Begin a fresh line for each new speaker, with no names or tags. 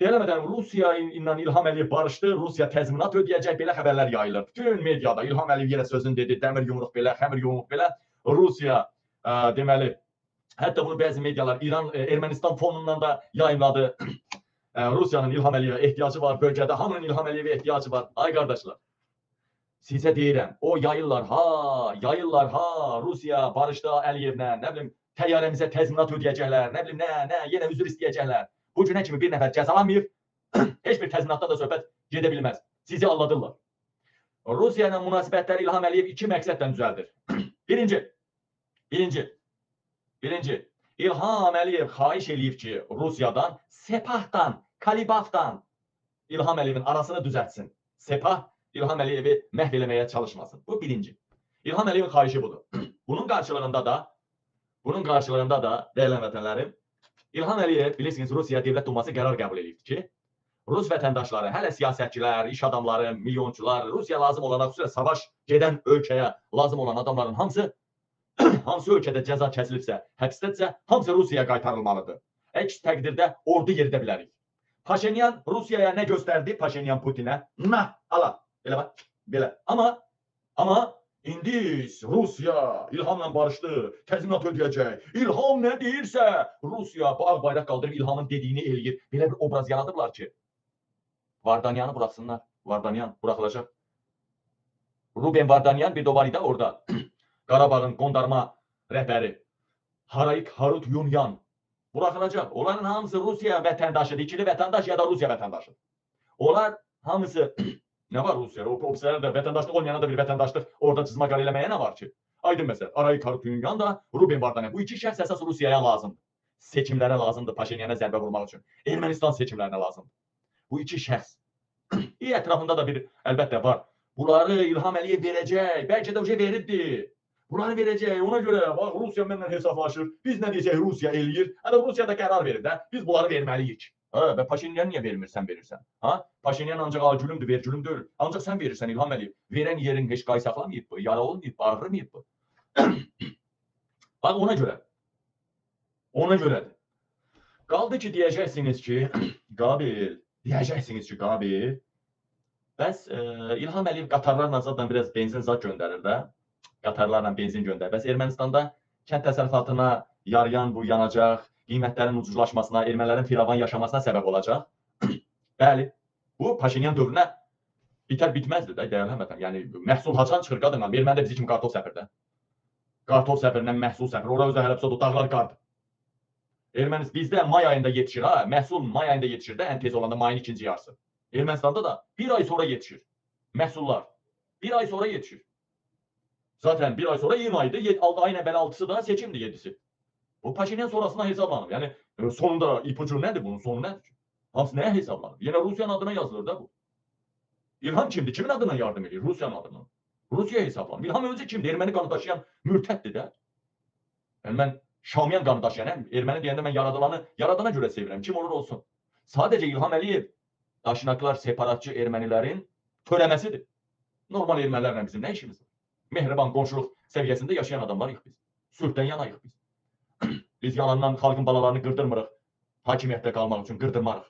Eləmədən Rusiya ilə İlham Əliyev barışdı, Rusiya təzminat ödəyəcək, belə xəbərlər yayılır. Bütün mediada İlham Əliyev yenə sözünü dedi, dəmir yumruq belə, xəmir yumruq belə. Rusiya deməli, hətta bunu bəzi medialar Ermənistan fonundan da yayımladı. Rusiyanın İlham Əliyevə ehtiyacı var, bölgədə hamının İlham Əliyevə ehtiyacı var. Ay qardaşlar, sizə deyirəm, o yayırlar ha, Rusiya barışdı Əliyevlə, nə bilim, təyyarəmizə təzminat ödəyəcəklər, nə bilim, nə, yenə üzr istəyəcəklər. Bu günə kimi bir nəfər cəzalanmayıb, heç bir təzminatda da söhbət gedə bilməz. Sizi aldadırlar. Rusiya ilə münasibətləri İlham Əliyev iki məqsədlə düzəldir. Birinci, İlham Əliyev xahiş eləyib ki, Rusiyadan, Sepahdan, Kalibafdan İlham Əliyevin arasını düzəltsin. Sepah İlham Əliyevi məhv eləməyə çalışmasın. Bu birinci. İlham Əliyevin xahişi budur. Bunun qarşılığında da, dəyərli vətənlərim, İlham Əliyev, bilirsiniz, Rusiya Dövlət Duması qərar qəbul edibdir ki, Rus vətəndaşları, hələ siyasətçilər, iş adamları, milyonçular, Rusiya lazım olana, xüsusilə savaş gedən ölkəyə lazım olan adamların hamısı ölkədə cəza kəsilibsə, həbsdədirsə, hamısı Rusiyaya qaytarılmalıdır. Əks təqdirdə ordu yeridə bilərik. Paşinyan Rusiyaya nə göstərdi? Paşinyan Putinə, ala, belə bax, belə. Amma indi Rusiya İlhamla barışdı, təzminat ödəyəcək. İlham nə deyirsə, Rusiya ağ bayraq qaldırıb İlhamın dediyini eləyir. Belə bir obraz yaradıblar ki, Vardanyanı buraxsınlar. Vardanyan buraxılacaq. Ruben Vardanyan bir de var idi orada. Qarabağın qondarma rəhbəri Harayik Harutyunyan buraxılacaq. Onların hamısı Rusiya vətəndaşıdır. İkili vətəndaş ya da Rusiya vətəndaşı. Onlar hamısı nə var Rusiya? O profesörlər də vətəndaşlıq olmayana da bir vətəndaşlıq orada cızmaqar eləməyə nə var ki? Aydın məsələ. Harayik Harutyunyan da Ruben Vardanyan. Bu iki şəxs əsas Rusiyaya lazımdır. Seçimlərə lazımdır. Paşinyana zərbə vurmaq üçün. Ermənistan seçimlərinə lazımdır. Bu iki şəxs. Ətrafında da bir əlbəttə var. Bunları İlham Əliyev verəcək. Bəlkə də o veribdir. Bunları verəcək. Ona görə bax Rusiya mənlə hesablaşır. Biz nə deyəcək Rusiya eləyir. Hətta Rusiya da qərar verir də. Biz bunları verməliyik. Və Paşinyan niyə vermirsən verirsən? Paşinyan ancaq acülümdür, vergülümdür. Ancaq sən verirsən İlham Əliyev. Verən yerin heç qay saxlamayıb bu. Yara olmayıb, bağırmayıb bu. Bax ona görə. Ona görədir. Qaldı ki deyəcəksiniz ki, Qabil, bəs İlham Əliyev qatarlarla zaten biraz benzin zat göndərir də. Qatarlarla benzin göndərir. Bəs Ermənistanda kənd təsərrüfatına yarayan bu yanacaq, qiymətlərin ucuzlaşmasına, ermənilərin firavan yaşamasına səbəb olacaq. Bəli, bu Paşinyan dövrünə bitər bitməzdir də, dəyərli həmvətən. Yəni məhsul haçan çıxır qadınla, erməni də bizi kimi kartof səpir də. Kartof səpirindən məhsul səpir. Ora özə hələ o dağlar qardır. Ermənistan bizdə may ayında yetişir ha. Məhsul may ayında yetişir də ən tez olanda mayın ikinci yarısı. Ermənistanda da bir ay sonra yetişir. Məhsullar. Bir ay sonra yetişir. Zaten bir ay sonra iyun ayıdır. Ayın əvvəl 6'sı da seçimdir 7'si. Bu Paşinyan sonrasına hesablanır. Yəni sonunda ipucu nədir bunun? Sonu nədir? Hamısı nəyə hesablanır? Yenə Rusiyanın adına yazılır da bu. İlham kimdir? Kimin adına yardım edir? Rusiyanın adına. Rusiya hesablanır. İlham önce kimdir? Erməni qanı daşıyan mürtəddir də. Yəni mən Şamiyan qanı daşıyan, erməni deyəndə mən yaradana görə sevirəm. Kim olur olsun. Sadəcə İlham Əliyev daşınaqlar, separatçı ermənilərin törəməsidir. Normal ermənilərlə bizim nə işimiz var? Mehriban qonşuluq səviyyəsində yaşayan adamlarıq biz. Sülhdən yanayıq biz. Biz yalandan xalqın balalarını qırdırmırıq. Hakimiyyətdə qalmaq üçün qırdırmarıq.